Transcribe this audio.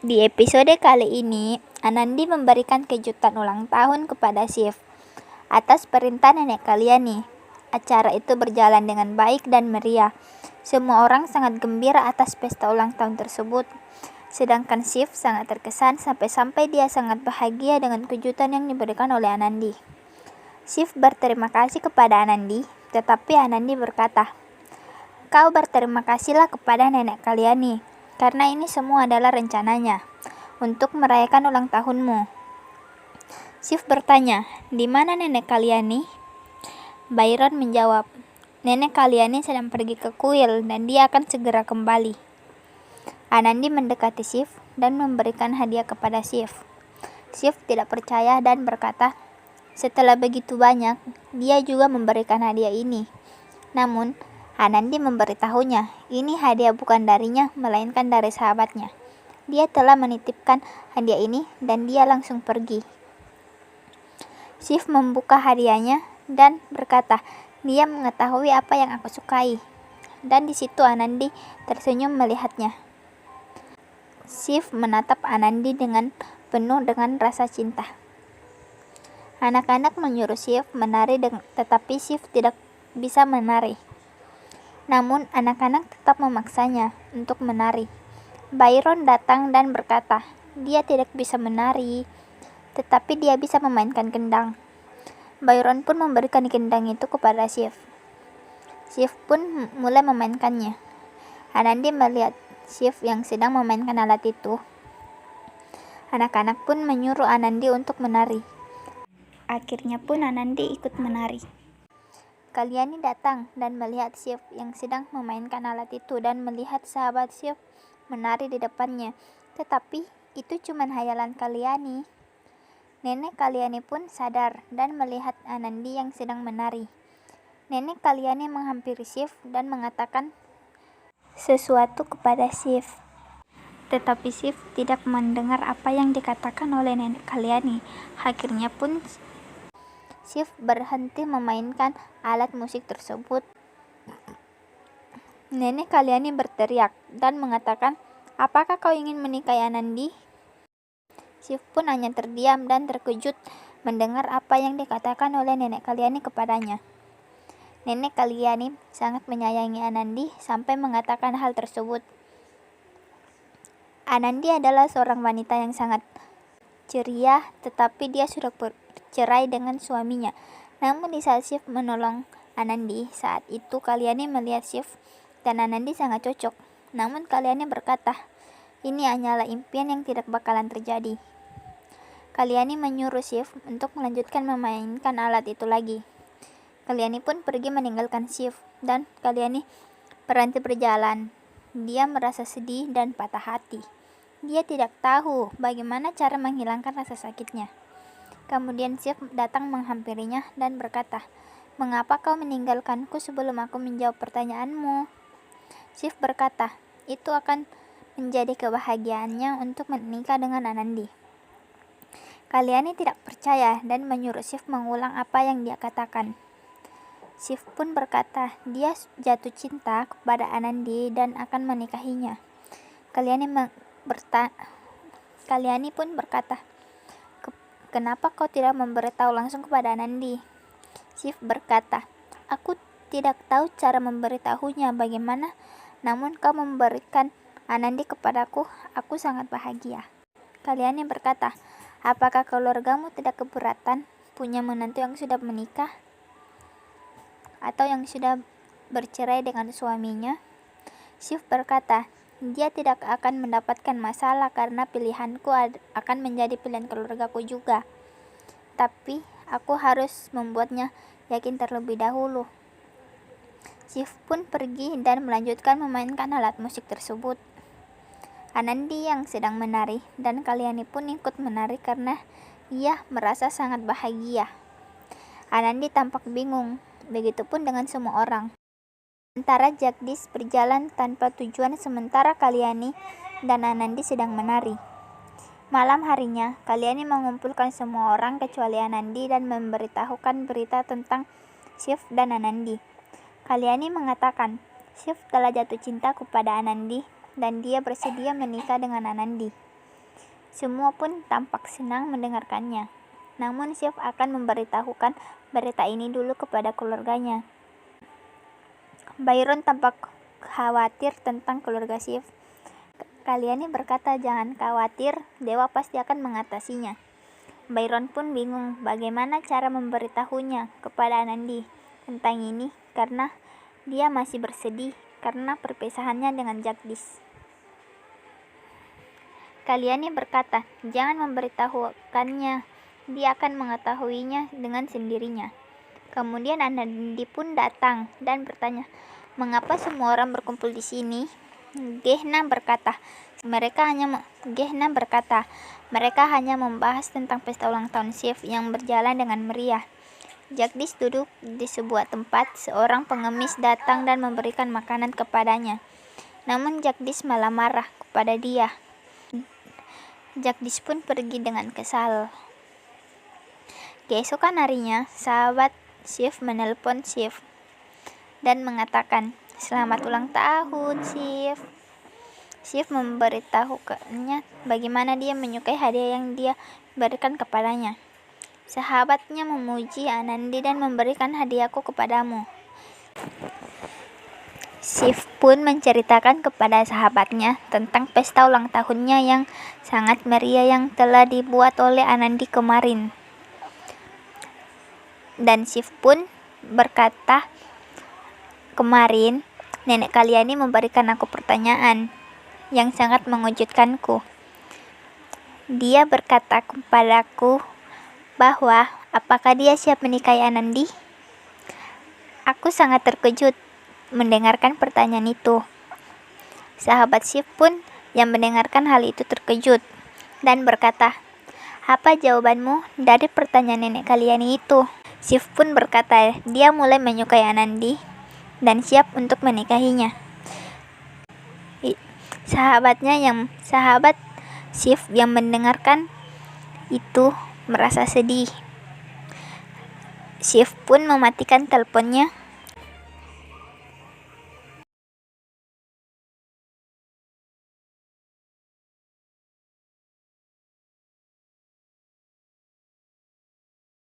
Di episode kali ini, Anandi memberikan kejutan ulang tahun kepada Shiv atas perintah nenek Kalyani. Acara itu berjalan dengan baik dan meriah. Semua orang sangat gembira atas pesta ulang tahun tersebut. Sedangkan Shiv sangat terkesan sampai-sampai dia sangat bahagia dengan kejutan yang diberikan oleh Anandi. Shiv berterima kasih kepada Anandi, tetapi Anandi berkata, "Kau berterima kasihlah kepada nenek Kalyani, karena ini semua adalah rencananya untuk merayakan ulang tahunmu." Shiv bertanya, "Di mana nenek Kalyani?" Byron menjawab, "Nenek Kalyani sedang pergi ke kuil dan dia akan segera kembali." Anandi mendekati Shiv dan memberikan hadiah kepada Shiv. Shiv tidak percaya dan berkata, setelah begitu banyak, dia juga memberikan hadiah ini. Namun, Anandi memberitahunya, ini hadiah bukan darinya, melainkan dari sahabatnya. Dia telah menitipkan hadiah ini dan dia langsung pergi. Shiv membuka hadiahnya dan berkata, dia mengetahui apa yang aku sukai. Dan di situ Anandi tersenyum melihatnya. Shiv menatap Anandi dengan penuh dengan rasa cinta. Anak-anak menyuruh Shiv menari tetapi Shiv tidak bisa menari. Namun anak-anak tetap memaksanya untuk menari. Byron datang dan berkata, dia tidak bisa menari, tetapi dia bisa memainkan kendang. Byron pun memberikan kendang itu kepada Shiv. Shiv pun mulai memainkannya. Anandi melihat Shiv yang sedang memainkan alat itu. Anak-anak pun menyuruh Anandi untuk menari. Akhirnya pun Anandi ikut menari. Kalyani datang dan melihat Shiv yang sedang memainkan alat itu dan melihat sahabat Shiv menari di depannya. Tetapi itu cuma hayalan Kalyani. Nenek Kalyani pun sadar dan melihat Anandi yang sedang menari. Nenek Kalyani menghampiri Shiv dan mengatakan sesuatu kepada Shiv. Tetapi Shiv tidak mendengar apa yang dikatakan oleh nenek Kalyani. Akhirnya pun Shiv berhenti memainkan alat musik tersebut. Nenek Kalyani berteriak dan mengatakan, apakah kau ingin menikahi Anandi? Shiv pun hanya terdiam dan terkejut mendengar apa yang dikatakan oleh nenek Kalyani kepadanya. Nenek Kalyani sangat menyayangi Anandi sampai mengatakan hal tersebut. Anandi adalah seorang wanita yang sangat ceria, tetapi dia sudah bercerai dengan suaminya. Namun di saat Shiv menolong Anandi, saat itu Kalyani melihat Shiv dan Anandi sangat cocok. Namun Kalyani berkata, ini hanyalah impian yang tidak bakalan terjadi. Kalyani menyuruh Shiv untuk melanjutkan memainkan alat itu lagi. Kalyani pun pergi meninggalkan Shiv dan Kalyani berhenti berjalan. Dia merasa sedih dan patah hati. Dia tidak tahu bagaimana cara menghilangkan rasa sakitnya. Kemudian Shiv datang menghampirinya dan berkata, "Mengapa kau meninggalkanku sebelum aku menjawab pertanyaanmu?" Shiv berkata, itu akan menjadi kebahagiaannya untuk menikah dengan Anandi. Kalyani tidak percaya dan menyuruh Shiv mengulang apa yang dia katakan. Shiv pun berkata, dia jatuh cinta kepada Anandi dan akan menikahinya. Kalyani pun berkata, kenapa kau tidak memberitahu langsung kepada Anandi? Shiv berkata, aku tidak tahu cara memberitahunya bagaimana, namun kau memberikan Anandi kepadaku, aku sangat bahagia. Kalyani berkata, apakah keluargamu tidak keberatan punya menantu yang sudah menikah atau yang sudah bercerai dengan suaminya? Shiv berkata, dia tidak akan mendapatkan masalah karena pilihanku akan menjadi pilihan keluargaku juga. Tapi aku harus membuatnya yakin terlebih dahulu. Shiv pun pergi dan melanjutkan memainkan alat musik tersebut. Anandi yang sedang menari dan Kalyani pun ikut menari karena ia merasa sangat bahagia. Anandi tampak bingung, begitupun dengan semua orang. Sementara Jagdish berjalan tanpa tujuan sementara Kalyani dan Anandi sedang menari. Malam harinya, Kalyani mengumpulkan semua orang kecuali Anandi dan memberitahukan berita tentang Shiv dan Anandi. Kalyani mengatakan, Shiv telah jatuh cinta kepada Anandi dan dia bersedia menikah dengan Anandi. Semua pun tampak senang mendengarkannya. Namun Shiv akan memberitahukan berita ini dulu kepada keluarganya. Byron tampak khawatir tentang keluarga Shiv. Kalyani berkata, "Jangan khawatir, dewa pasti akan mengatasinya." Byron pun bingung bagaimana cara memberitahunya kepada Anandi tentang ini karena dia masih bersedih karena perpisahannya dengan Jagdish. Kalyani berkata, "Jangan memberitahukannya, dia akan mengetahuinya dengan sendirinya." Kemudian Anandi pun datang dan bertanya, "Mengapa semua orang berkumpul di sini?" Gehna berkata, mereka hanya membahas tentang pesta ulang tahun Shiv yang berjalan dengan meriah. Jagdish duduk di sebuah tempat, seorang pengemis datang dan memberikan makanan kepadanya. Namun Jagdish malah marah kepada dia. Jagdish pun pergi dengan kesal. Keesokan harinya, sahabat Shiv menelpon Shiv dan mengatakan, "Selamat ulang tahun, Shiv." Shiv memberitahukannya bagaimana dia menyukai hadiah yang dia berikan kepadanya. Sahabatnya memuji Anandi dan memberikan hadiahku kepadamu. Shiv pun menceritakan kepada sahabatnya tentang pesta ulang tahunnya yang sangat meriah yang telah dibuat oleh Anandi kemarin. Dan Shiv pun berkata, "Kemarin nenek Kalyani memberikan aku pertanyaan yang sangat mengejutkanku. Dia berkata kepadaku bahwa apakah dia siap menikahi Anandi?" Aku sangat terkejut mendengarkan pertanyaan itu. Sahabat Shiv pun yang mendengarkan hal itu terkejut dan berkata, "Apa jawabanmu dari pertanyaan nenek Kalyani itu?" Shiv pun berkata dia mulai menyukai Anandi dan siap untuk menikahinya. Sahabat Shiv yang mendengarkan itu merasa sedih. Shiv pun mematikan teleponnya